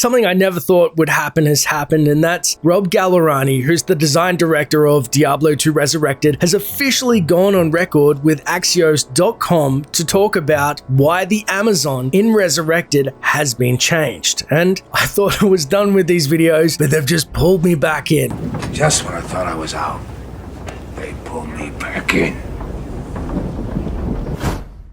something I never thought would happen has happened, and that's Rob Gallerani, who's the design director of Diablo 2 Resurrected, has officially gone on record with Axios.com to talk about why the Amazon in Resurrected has been changed. And I thought I was done with these videos, but they've just pulled me back in. Just when I thought I was out, they pulled me back in.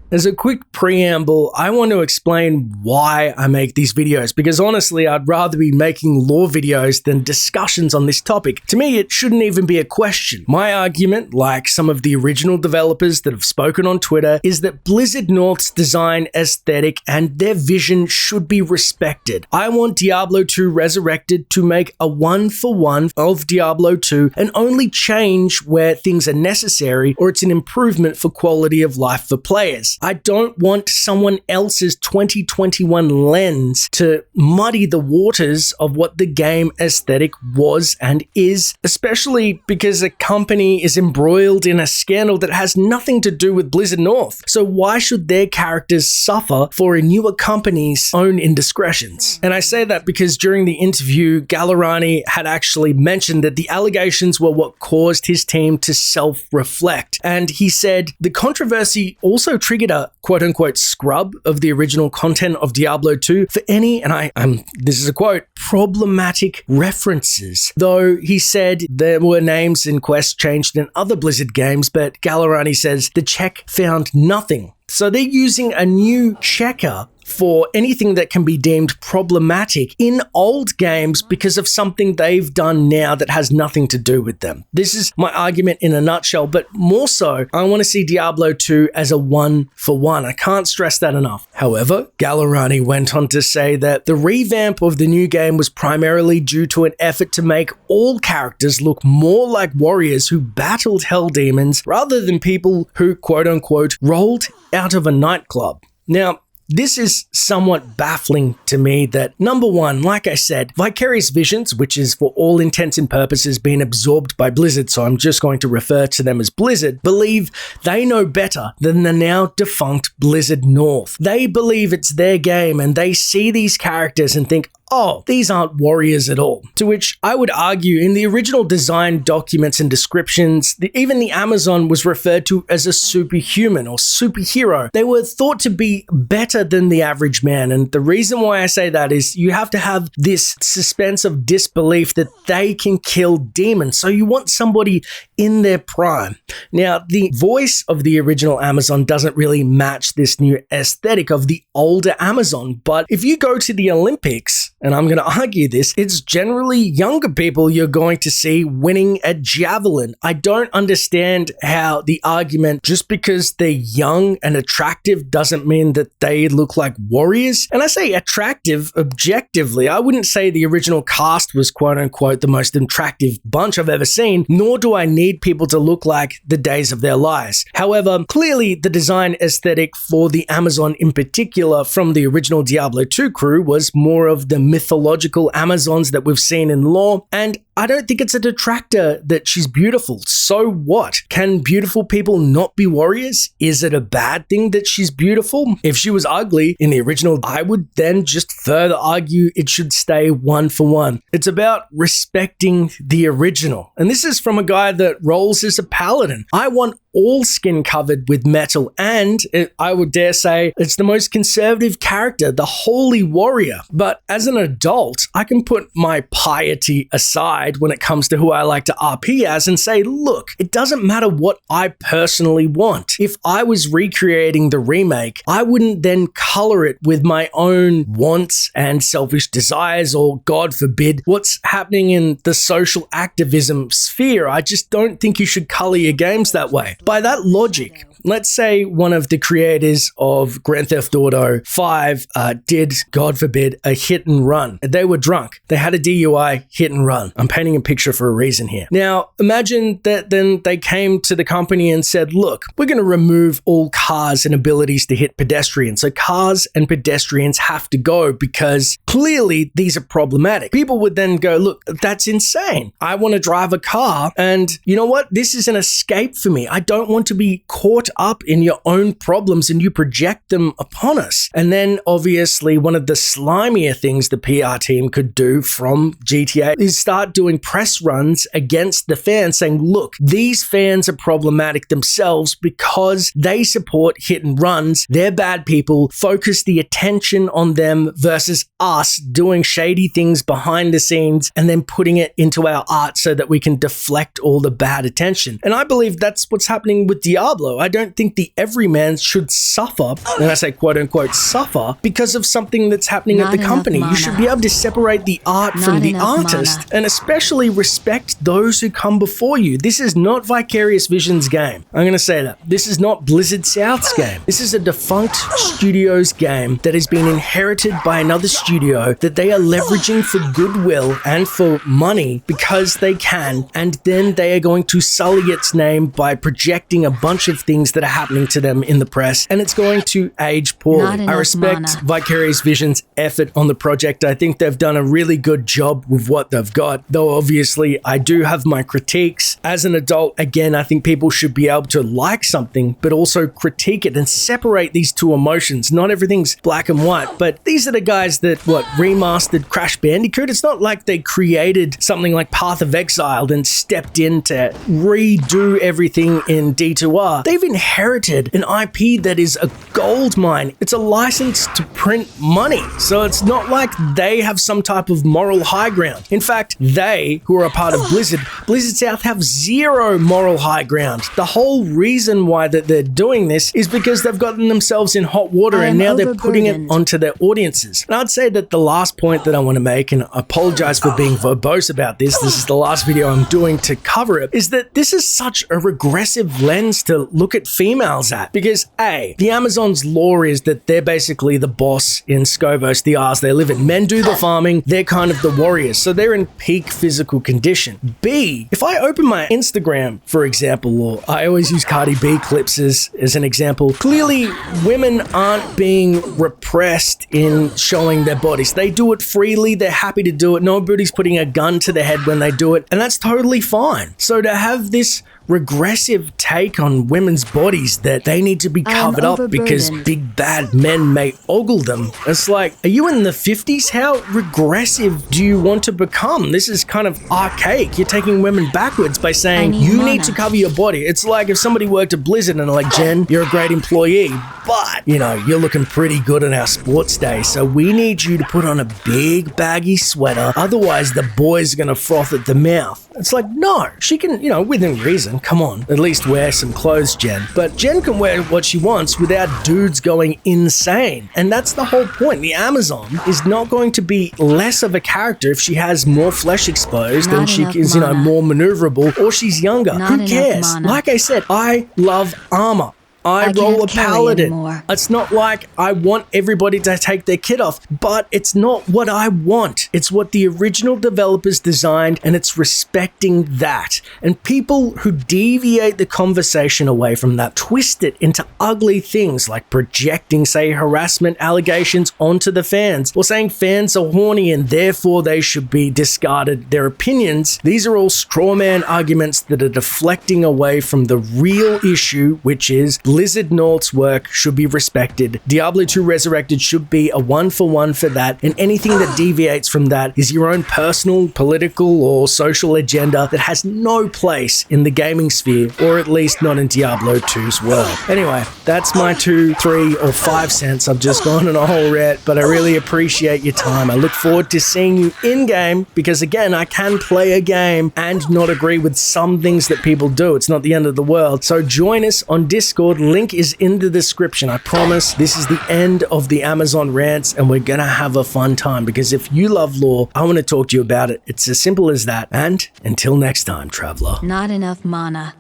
As a quick preamble, I want to explain why I make these videos, because honestly, I'd rather be making lore videos than discussions on this topic. To me, it shouldn't even be a question. My argument, like some of the original developers that have spoken on Twitter, is that Blizzard North's design aesthetic and their vision should be respected. I want Diablo 2 Resurrected to make a one-for-one of Diablo 2 and only change where things are necessary or it's an improvement for quality of life for players. I don't want someone else's 2021 lens to muddy the waters of what the game aesthetic was and is, especially because a company is embroiled in a scandal that has nothing to do with Blizzard North. So why should their characters suffer for a newer company's own indiscretions? And I say that because during the interview, Gallerani had actually mentioned that the allegations were what caused his team to self-reflect. And he said the controversy also triggered a quote-unquote scrub of the original content of Diablo 2 for any, and this is a quote, problematic references. Though he said there were names and quests changed in other Blizzard games, but Gallerani says the check found nothing. So they're using a new checker for anything that can be deemed problematic in old games because of something they've done now that has nothing to do with them. This is my argument in a nutshell, but more so, I want to see Diablo 2 as a one-for-one. I can't stress that enough. However, Gallerani went on to say that the revamp of the new game was primarily due to an effort to make all characters look more like warriors who battled hell demons rather than people who, quote-unquote, rolled out of a nightclub. Now, this is somewhat baffling to me that, number one, like I said, Vicarious Visions, which is for all intents and purposes being absorbed by Blizzard, so I'm just going to refer to them as Blizzard, believe they know better than the now defunct Blizzard North. They believe it's their game and they see these characters and think, oh, these aren't warriors at all. To which I would argue in the original design documents and descriptions, even the Amazon was referred to as a superhuman or superhero. They were thought to be better than the average man. And the reason why I say that is you have to have this suspense of disbelief that they can kill demons. So you want somebody in their prime. Now, the voice of the original Amazon doesn't really match this new aesthetic of the older Amazon. But if you go to the Olympics, and I'm going to argue this, it's generally younger people you're going to see winning at javelin. I don't understand how the argument, just because they're young and attractive doesn't mean that they look like warriors. And I say attractive objectively. I wouldn't say the original cast was quote unquote the most attractive bunch I've ever seen, nor do I need people to look like the days of their lives. However, clearly the design aesthetic for the Amazon in particular from the original Diablo 2 crew was more of the mythological Amazons that we've seen in lore, and I don't think it's a detractor that she's beautiful. So what? Can beautiful people not be warriors? Is it a bad thing that she's beautiful? If she was ugly in the original, I would then just further argue it should stay one for one. It's about respecting the original. And this is from a guy that rolls as a paladin. I want all skin covered with metal, and I would dare say it's the most conservative character, the holy warrior. But as an adult, I can put my piety aside when it comes to who I like to RP as and say, look, it doesn't matter what I personally want. If I was recreating the remake, I wouldn't then color it with my own wants and selfish desires, or God forbid, what's happening in the social activism sphere. I just don't think you should color your games that way. By that logic, let's say one of the creators of Grand Theft Auto 5 did, God forbid, a hit and run. They were drunk. They had a DUI, hit and run. I'm painting a picture for a reason here. Now, imagine that then they came to the company and said, look, we're going to remove all cars and abilities to hit pedestrians. So cars and pedestrians have to go because clearly these are problematic. People would then go, look, that's insane. I want to drive a car and you know what? This is an escape for me. I don't want to be caught caught up in your own problems and you project them upon us. And then obviously one of the slimier things the PR team could do from GTA is start doing press runs against the fans saying, look, these fans are problematic themselves because they support hit and runs. They're bad people. Focus the attention on them versus us doing shady things behind the scenes and then putting it into our art so that we can deflect all the bad attention. And I believe that's what's happening with Diablo. I don't think the everyman should suffer, and I say quote unquote suffer, because of something that's happening at the company. You should be able to separate the art from the artist and especially respect those who come before you. This is not Vicarious Visions game. I'm going to say that. This is not Blizzard South's game. This is a defunct studio's game that has been inherited by another studio that they are leveraging for goodwill and for money because they can, and then they are going to sully its name by projecting a bunch of things that are happening to them in the press, and it's going to age poorly. I respect Vicarious Visions' effort on the project. I think they've done a really good job with what they've got, though obviously I do have my critiques. As an adult, again, I think people should be able to like something, but also critique it and separate these two emotions. Not everything's black and white, but these are the guys that, remastered Crash Bandicoot. It's not like they created something like Path of Exile and stepped in to redo everything in D2R. They've inherited an IP that is a gold mine. It's a license to print money. So it's not like they have some type of moral high ground. In fact, they, who are a part of Blizzard South, have zero moral high ground. The whole reason why that they're doing this is because they've gotten themselves in hot water and now they're putting it onto their audiences. And I'd say that the last point that I want to make, and I apologize for being verbose about this is the last video I'm doing to cover it, is that this is such a regressive lens to look at females at. Because A, the Amazon's law is that they're basically the boss in Scovos, the Isles they live in. Men do the farming, they're kind of the warriors, so they're in peak physical condition. B, if I open my Instagram, for example, or I always use Cardi B clips as an example, clearly women aren't being repressed in showing their bodies. They do it freely, they're happy to do it, nobody's putting a gun to their head when they do it, and that's totally fine. So to have this regressive take on women's bodies that they need to be covered up because big bad men may ogle them. It's like, are you in the 50s? How regressive do you want to become? This is kind of archaic. You're taking women backwards by saying you need to cover your body. It's like if somebody worked at Blizzard and like, Jen, you're a great employee, but you're looking pretty good on our sports day, so we need you to put on a big baggy sweater, otherwise the boys are gonna froth at the mouth. It's like, no, she can, within reason, come on, at least wear some clothes, Jen. But Jen can wear what she wants without dudes going insane. And that's the whole point. The Amazon is not going to be less of a character if she has more flesh exposed and she is, more maneuverable, or she's younger. Who cares? Like I said, I love armor. I roll a paladin. It's not like I want everybody to take their kit off, but it's not what I want. It's what the original developers designed, and it's respecting that. And people who deviate the conversation away from that, twist it into ugly things like projecting, say, harassment allegations onto the fans, or saying fans are horny and therefore they should be discarded, their opinions. These are all straw man arguments that are deflecting away from the real issue, which is Blizzard North's work should be respected. Diablo 2 Resurrected should be a one-for-one for that, and anything that deviates from that is your own personal, political, or social agenda that has no place in the gaming sphere, or at least not in Diablo 2's world. Anyway, that's my 2, 3, or 5 cents. I've just gone on a whole rant, but I really appreciate your time. I look forward to seeing you in-game, because again, I can play a game and not agree with some things that people do. It's not the end of the world. So join us on Discord. Link is in the description. I promise this is the end of the Amazon rants, and we're gonna have a fun time, because if you love lore, I want to talk to you about it. It's as simple as that. And until next time, traveler. Not enough mana.